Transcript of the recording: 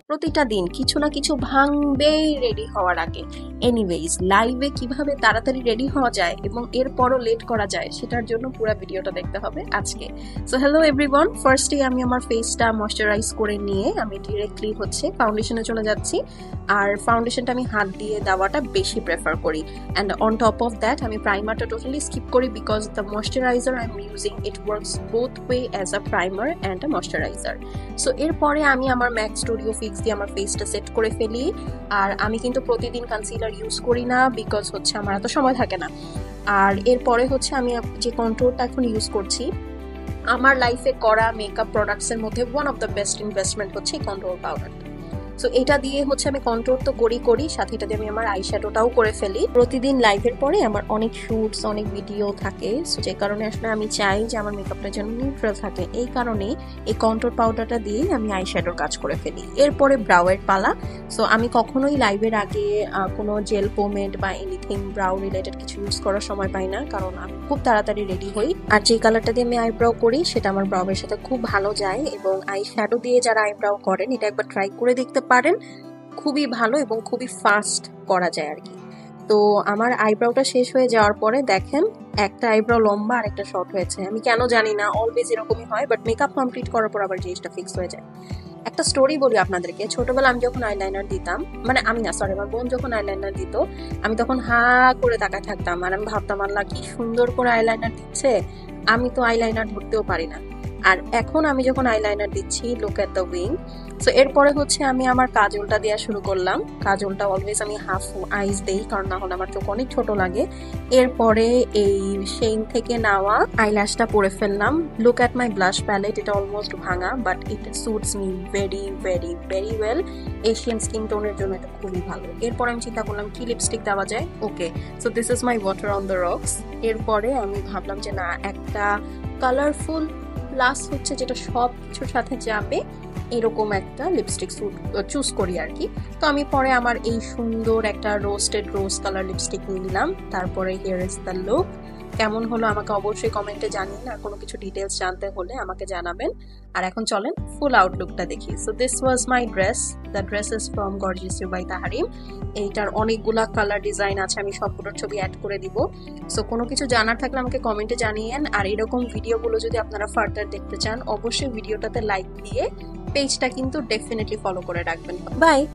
প্রতিটা দিন কিছু না কিছু ভাঙবেই রেডি হওয়ার আগে। এনিওয়েজ, লাইভে কিভাবে তাড়াতাড়ি রেডি হওয়া যায় এবং এরপরও লেট করা যায় সেটার জন্য পুরো ভিডিওটা দেখতে হবে আজকে। সো হ্যালো এভরিওয়ান, ফার্স্টে আমি আমার ফেসটা ময়শ্চারাইজ করে নিয়ে আমি ডিরেক্টলি ফাউন্ডেশনে চলে যাচ্ছি। আর ফাউন্ডেশনটা আমি হাত দিয়ে দেওয়াটা বেশি প্রেফার করি। And on top of that আমি প্রাইমারটা টোটালি স্কিপ করি because the moisturiser I am using it works both way as a primer and a moisturiser. So এরপরে আমি আমার ম্যাক স্টুডিও ফিক্স দিয়ে আমার ফেসটা সেট করে ফেলি। আর আমি কিন্তু প্রতিদিন কনসিলার ইউজ করি না বিকজ আমার এত সময় থাকে না। আর এরপরে আমি যে কন্ট্রোলটা এখন ইউজ করছি, আমার লাইফে করা মেকআপ প্রোডাক্টসের মধ্যে one of the best investment হচ্ছে কন্ট্রোল পাউডারটা। সো এটা দিয়ে আমি কন্ট্রোল তো করি সাথে এটা দিয়ে আমি আমার আই শ্যাডোটাও করে ফেলি। প্রতিদিন লাইভের পরে আমার অনেক শুটস, অনেক ভিডিও থাকে, সো যে কারণে আমি চাই যে আমার মেকআপটা যেন নিউট্রাল থাকে। এই কারণে এই কন্ট্রোল পাউডারটা দিয়ে আমি আই শ্যাডোর কাজ করে ফেলি। এরপরে ব্রাউয়ের পালা। সো আমি কখনোই লাইভের আগে কোনো জেল পোমেড বা এনিথিং ব্রাউ রিলেটেড কিছু ইউজ করার সময় পাই না, কারণ আমি খুব তাড়াতাড়ি রেডি হই। আর যে কালারটা দিয়ে আমি আইব্রাউ করি সেটা আমার ব্রাউয়ের সাথে খুব ভালো যায়। এবং আই শ্যাডো দিয়ে যারা আইব্রাউ করেন এটা একবার ট্রাই করে দেখতে পারেন, খুবই ভালো এবং খুবই ফাস্ট করা যায় আর কি। তো আমার আইব্রাউটা শেষ হয়ে যাওয়ার পরে দেখেন একটা আইব্রাউ লম্বা আর একটা শর্ট হয়েছে। আমি কেন জানি না, অলওয়েজ এরকমই হয়, বাট মেকআপ কমপ্লিট করার পর আবার জিনিসটা ফিক্স হয়ে যায়। একটা স্টোরি বলি আপনাদেরকে। ছোটবেলা আমি যখন আইলাইনার দিতাম, আমার বোন যখন আইলাইনার দিত, আমি তখন হা করে তাকায় থাকতাম আর আমি ভাবতাম, আল্লাহ কি সুন্দর করে আইলাইনার দিচ্ছে, আমি তো আইলাইনার ধরতেও পারি না। আর এখন আমি যখন আইলাইনার দিচ্ছি, look at the wing. So এরপরে আমি আমার কাজলটা দেওয়া শুরু করলাম। কাজলটা অলওয়েজ আমি হাফ আইস দেই, কারণ না হলে আমার চোখ অনেক ছোট লাগে। এরপরে এই শেইন থেকে নেওয়া আইল্যাশটা পরে ফেললাম। Look at my blush palette, এটা অলমোস্ট ভাঙা, but it suits me very very very well. Asian skin টোনের জন্য এটা খুবই ভালো। এরপর আমি চিন্তা করলাম কি লিপস্টিক দেওয়া যায়। Okay, so this is my water on the rocks. এরপরে আমি ভাবলাম যে না, একটা কালারফুল প্লাস যেটা সব কিছুর সাথে যাবে এরকম একটা লিপস্টিক চুজ করি আর কি। তো আমি পরে আমার এই সুন্দর একটা রোস্টেড রোজ কালার লিপস্টিক নিয়ে নিলাম। তারপরে হিয়ার ইজ দ্য লুক। কেমন হলো আমাকে অবশ্যই কমেন্টে জানিয়ে, আর কোনো কিছু ডিটেলস জানতে হলে আমাকে জানাবেন। আর এখন চলেন ফুল আউটলুকটা দেখি। So this was my dress. The dress is from gorgeous you by Tahrim. এইটার অনেকগুলা কালার ডিজাইন আছে, আমি সবগুলোর ছবি অ্যাড করে দিব। সো কোনো কিছু জানার থাকলে আমাকে কমেন্টে জানিয়েন। আর এরকম ভিডিওগুলো যদি আপনারা ফার্দার দেখতে চান, অবশ্যই ভিডিওটাতে লাইক দিয়ে পেজটা কিন্তু ডেফিনেটলি ফলো করে রাখবেন। বাই।